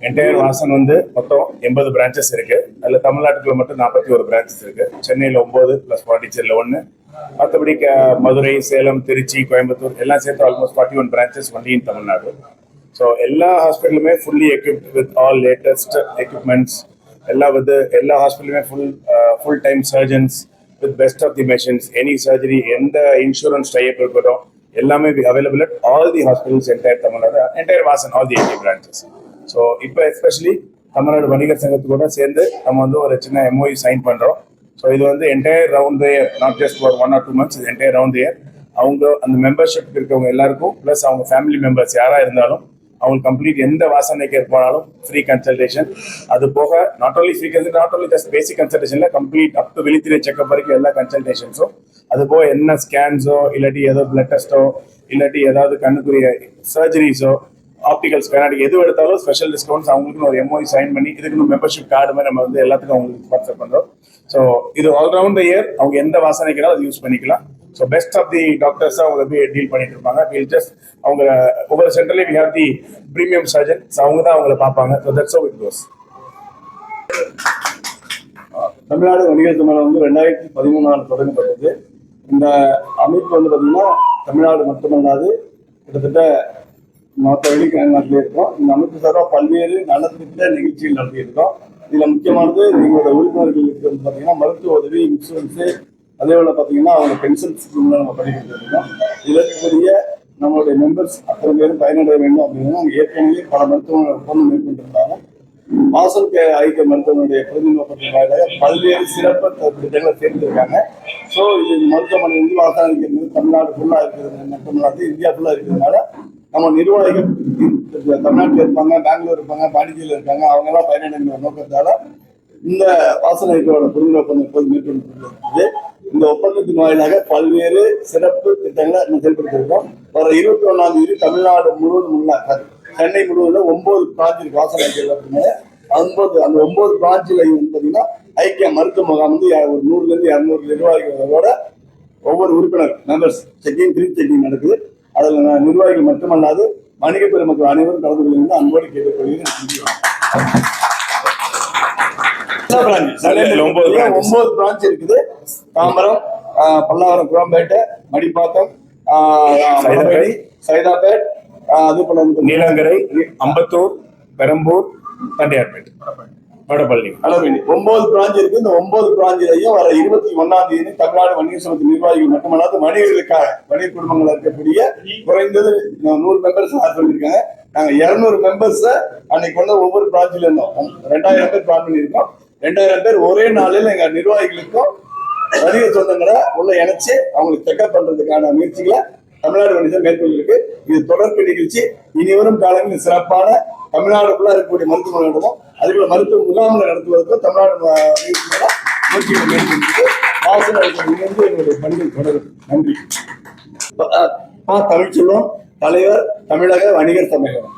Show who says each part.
Speaker 1: Entire Vasan வந்து மொத்தம் 80 branches இருக்கு. அதில் தமிழ்நாட்டுக்குள்ள மட்டும் 41 பிரான்ச்சஸ் இருக்கு. சென்னையில் 9 ப்ளஸ் பாண்டிச்சேரியில் 1. மற்றபடி மதுரை, சேலம், திருச்சி, கோயம்புத்தூர் எல்லாம் சேர்த்து almost 41 branches only in Tamil Nadu. So எல்லா ஹாஸ்பிட்டலுமே fully equipped with all latest equipments. எல்லா ஹாஸ்பிட்டலுமே full time surgeons with best of the machines. Any surgery, எந்த இன்சூரன்ஸ் டைப் இருக்கட்டும், எல்லாமே available at all the hospitals entire Tamil Nadu, entire Vasan, all the 80 branches. So இப்போ especially Tamil Nadu வணிகர் சங்கத்தோட சேர்ந்து நம்ம வந்து ஒரு சின்ன MOU சைன் பண்ணுறோம். ஸோ இது வந்து entire round the year, not just for 1 or 2 months, இது என்டையர் ரவுண்ட் த இயர். அவங்க அந்த மெம்பர்ஷிப் இருக்கவங்க எல்லாருக்கும் ப்ளஸ் அவங்க ஃபேமிலி மெம்பர்ஸ் யாராக இருந்தாலும் அவங்களுக்கு கம்ப்ளீட் எந்த வாசனை கேர் போனாலும் ஃப்ரீ கன்சல்டேஷன். அது போக not only free consult, not only just basic கன்சல்டேஷன்ல கம்ப்ளீட் அப் டு விழித்திரை செக்அப் வரைக்கும் எல்லா கன்சல்டேஷன்ஸும். அது போக என்ன ஸ்கேன்ஸோ இல்லாட்டி ஏதோ பிளட் டெஸ்ட்டோ இல்லாட்டி ஏதாவது கண்ணுக்குரிய சர்ஜரிஸோ ஆப்டிகல் ஸ்கேன் எது எடுத்தாலும் ஸ்பெஷல் டிஸ்கவுண்ட்ஸ் அவங்களுக்கு ஒரு MOU சைன் பண்ணி இதுக்கு மெம்பர்ஷிப் கார்டு மாதிரி நம்ம வந்து எல்லாத்துக்கும் அவங்களுக்கு ஸ்பான்சர் பண்றோம். ஸோ இது ஆல்ரவுண்ட் த இயர் அவங்க எந்த வாசனைக்கிறாலும் அது யூஸ் பண்ணிக்கலாம். So best of the doctors அவங்க போய் டீல் பண்ணிட்டு இருப்பாங்க. வில் ஜஸ்ட் அவங்க ஒவ்வொரு சென்டர்லையும் we have the premium surgeon, அவங்க தான் அவங்களை பார்ப்பாங்க. So that's how it goes.
Speaker 2: Tamil Nadu Vanigar Sangam வந்து 2013 தொடங்கப்பட்டது. இந்த அமைப்பு வந்து பார்த்தீங்கன்னா தமிழ்நாடு மட்டுமல்லாது கிட்டத்தட்ட மற்ற வெளிநாட்டிலே இருக்கோம். இந்த அமைப்பு சார்பாக பல்வேறு நலத்திட்ட நிகழ்ச்சிகள் நடத்தியிருக்கோம். இதில் முக்கியமானது எங்களோட உறுப்பினர்களுக்கு வந்து பார்த்தீங்கன்னா மருத்துவ உதவி, இன்சூரன்ஸு, அதே போல் பார்த்தீங்கன்னா அவங்க பென்ஷன் ஸ்கீம்ல நம்ம பண்ணிக்கிட்டு இருக்கோம். இதற்குரிய நம்மளுடைய மெம்பர்ஸ் அத்தனை பேரும் பயனடைய வேண்டும் அப்படின்னா அவங்க ஏற்கனவே பல மருத்துவமனை ஒப்பந்தம் மேற்கொண்டிருந்தாங்க. வாசல் ஐக்கிய மருத்துவமனையுடைய பிரதி நோக்கத்தின் வாயிலாக பல்வேறு சிறப்பு திட்டங்களை சேர்ந்திருக்காங்க. ஸோ இது மருத்துவமனை வந்து வாசல் ஐக்கிய தமிழ்நாடு ஃபுல்லாக இருக்கிறது மட்டுமல்லாது இந்தியா ஃபுல்லாக இருக்கிறதுனால நம்ம நிர்வாகிகள் தமிழ்நாட்டில் இருப்பாங்க, பெங்களூர் இருப்பாங்க, பாண்டிச்சேரியில் இருக்காங்க, அவங்கெல்லாம் பயனடைகிற நோக்கத்தால இந்த வாசல் ஐக்கியோட புரிந்து ஒப்பந்தம் இப்போது மேற்கொண்டு இந்த ஒப்பந்தத்தின் வாயிலாக பல்வேறு சிறப்பு திட்டங்களை செயல்படுத்தியிருக்கோம். வர 21ஆம் தேதி தமிழ்நாடு முழுவதும் உள்ள சென்னை முழுவதும் 9 பிரான்ச் இருக்கு வாசல் ஐக்கியம் அப்படின்னா. அந்த 9 பிரான்ச்சிலையும் பார்த்தீங்கன்னா ஐக்கிய மருத்துவ முகாம் வந்து ஒரு 100லேருந்து 200 நிர்வாகிகளோட ஒவ்வொரு உறுப்பினர் மெம்பர்ஸ் செக்கிங், ஃப்ரீ செக்கிங் நடக்குது. அதில் நிர்வாகிகள் மட்டுமல்லாது வணிக பெருமக்கள் அனைவரும் கலந்து கொள்வது அன்போடு கேட்டுக்கொள்கிறேன். 9 பிரான்ச் இருக்குது. தாம்பரம், பல்லாவரம், குளம்பேட்டை, மடிப்பாக்கம், சைதாப்பேட், அது போல
Speaker 1: நீலங்கரை, அம்பத்தூர், பெரம்பூர், தண்டையார்பேட், வடபள்ளி,
Speaker 2: 9 பிரான்ச் இருக்கு. இந்த 9 பிராஞ்சிலையும் வர 21ஆம் தேதி தமிழ்நாடு வணிக சங்கத்து நிர்வாகிகள் மட்டுமல்லாது வணிகர்களுக்காக வணிக குடும்பங்கள் இருக்கக்கூடிய குறைந்தது 100 மெம்பர்ஸ் சொல்லியிருக்காங்க. நாங்கள் 200 மெம்பர்ஸ் அன்னைக்கு கொண்ட ஒவ்வொரு பிரான்ச்சில இருந்தோம். 2000 பேர் பிளான் பண்ணியிருக்கோம். 2000 பேர் ஒரே நாளில் எங்க நிர்வாகிகளுக்கும் வணிக சொந்தங்களை உள்ள இணைச்சு அவங்களுக்கு செக்அப் பண்றதுக்கான முயற்சிகளை தமிழ்நாடு வணிகம் மேற்கொண்டிருக்கு. இது தொடர்பு நிகழ்ச்சி. இனி வரும் காலங்களில் சிறப்பான தமிழ்நாடுக்குள்ள இருக்கக்கூடிய மருத்துவமனைகளும் அதுபோல மருத்துவ முகாம்களை நடத்துவதற்கும் தமிழ்நாடு முயற்சிகளை மேற்கொண்டு வாசல் இணைந்து எங்களுடைய பணிகள் தொடரும். நன்றி. தமிழ்ச்செல்வம், தலைவர், தமிழக வணிகர் சம்மேளனம்.